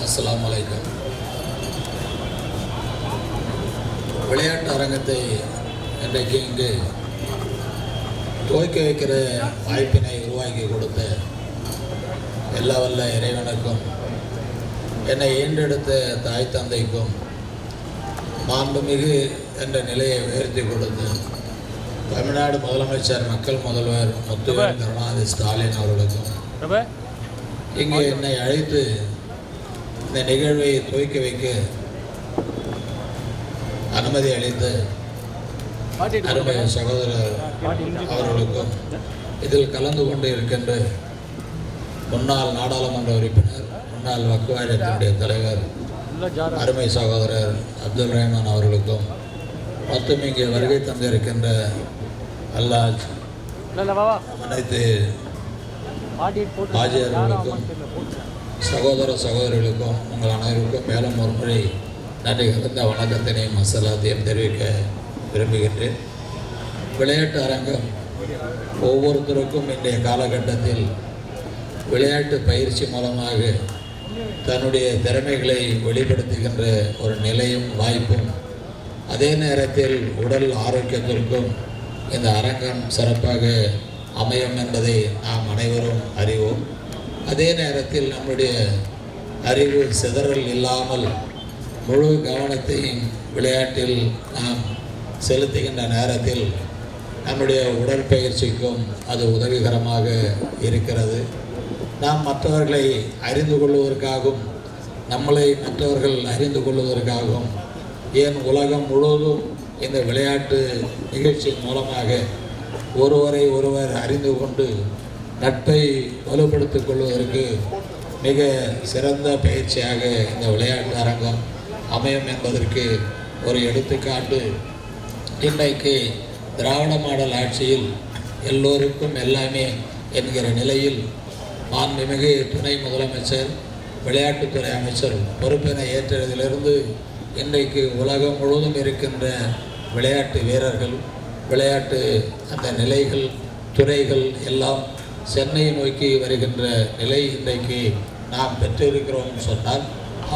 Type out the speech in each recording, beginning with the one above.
அஸ்ஸலாமு அலைக்கும். விளையாட்டு அரங்கத்தை இன்றைக்கு இங்கு துவக்க வைக்கிற வாய்ப்பினை உருவாக்கி கொடுத்த எல்லா வல்ல இறைவனுக்கும், என்னை ஈண்டெடுத்த தாய் தந்தைக்கும், மாண்புமிகு என்ற நிலையை உயர்த்தி கொடுத்து தமிழ்நாடு முதலமைச்சர் மக்கள் முதல்வர் முத்துவேல் கருணாநிதி ஸ்டாலின் அவர்களுக்கும், இங்கே என்னை அழைத்து இந்த நிகழ்வை துவக்க வைக்க அனுமதி அளித்த அருமை சகோதரர் அவர்களுக்கும், இதில் கலந்து கொண்டு இருக்கின்ற முன்னாள் நாடாளுமன்ற உறுப்பினர், முன்னாள் வக்ஃப் வாரியத்தினுடைய தலைவர் அருமை சகோதரர் அப்துல் ரஹ்மான் அவர்களுக்கும், மற்றும் இங்கே வருகை தந்திருக்கின்ற அல்லாஹ் அனைத்து ஆஜியர்களுக்கும், சகோதர சகோதரிகளுக்கும், உங்கள் அனைவருக்கும் மேலும் ஒரு முறை நன்றி கலந்த வணக்கத்தினையும் அஸ்ஸலாத்தையும் தெரிவிக்க விரும்புகின்றேன். விளையாட்டு அரங்கம் ஒவ்வொருத்தருக்கும் இன்றைய காலகட்டத்தில் விளையாட்டு பயிற்சி மூலமாக தன்னுடைய திறமைகளை வெளிப்படுத்துகின்ற ஒரு நிலையும் வாய்ப்பும், அதே நேரத்தில் உடல் ஆரோக்கியத்திற்கும் இந்த அரங்கம் சிறப்பாக அமையும் என்பதை நாம் அனைவரும் அறிவோம். அதே நேரத்தில் நம்முடைய அறிவு சிதறல் இல்லாமல் முழு கவனத்தையும் விளையாட்டில் நாம் செலுத்துகின்ற நேரத்தில் நம்முடைய உடற்பயிற்சிக்கும் அது உதவிகரமாக இருக்கிறது. நாம் மற்றவர்களை அறிந்து கொள்வதற்காகவும், நம்மளை மற்றவர்கள் அறிந்து கொள்வதற்காகவும், ஏன் உலகம் முழுவதும் இந்த விளையாட்டு நிகழ்ச்சி மூலமாக ஒருவரை ஒருவர் அறிந்து கொண்டு நட்பை வலுப்படுத்திக் கொள்வதற்கு மிக சிறந்த பயிற்சியாக இந்த விளையாட்டு அரங்கம் அமையும் என்பதற்கு ஒரு எடுத்துக்காட்டு. இன்றைக்கு திராவிட மாடல் ஆட்சியில் எல்லோருக்கும் எல்லாமே என்கிற நிலையில் மாண்புமிகு துணை முதலமைச்சர், விளையாட்டுத்துறை அமைச்சர் பொறுப்பினை ஏற்றதிலிருந்து இன்றைக்கு உலகம் முழுவதும் இருக்கின்ற விளையாட்டு வீரர்கள், விளையாட்டு அந்த நிலைகள், துறைகள் எல்லாம் சென்னையை நோக்கி வருகின்ற நிலை இன்றைக்கு நாம் பெற்றிருக்கிறோம் சொன்னால்,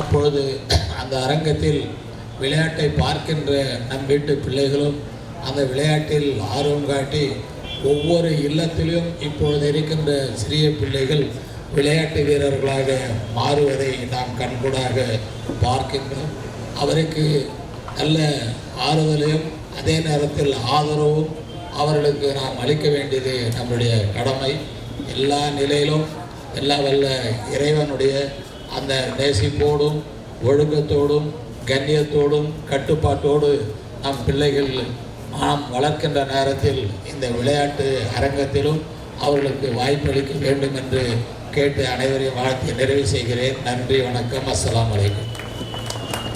அப்பொழுது அந்த அரங்கத்தில் விளையாட்டை பார்க்கின்ற நம் வீட்டு பிள்ளைகளும் அந்த விளையாட்டில் ஆர்வம் காட்டி ஒவ்வொரு இல்லத்திலும் இப்பொழுது இருக்கின்ற சிறிய பிள்ளைகள் விளையாட்டு வீரர்களாக மாறுவதை நாம் கண்கூடாக பார்க்கின்றோம். அவருக்கு நல்ல ஆறுதலையும் அதே நேரத்தில் ஆதரவும் அவர்களுக்கு நாம் அளிக்க வேண்டியது நம்முடைய கடமை. எல்லா நிலையிலும் எல்லா வல்ல இறைவனுடைய அந்த நேசிப்போடும் ஒழுக்கத்தோடும் கண்ணியத்தோடும் கட்டுப்பாட்டோடு நம் பிள்ளைகள் நாம் வளர்க்கின்ற நேரத்தில் இந்த விளையாட்டு அரங்கத்திலும் அவர்களுக்கு வாய்ப்பளிக்க வேண்டும் என்று கேட்டு அனைவரையும் வாழ்த்தி நிறைவு செய்கிறேன். நன்றி, வணக்கம், அஸ்ஸலாமு அலைக்கும்.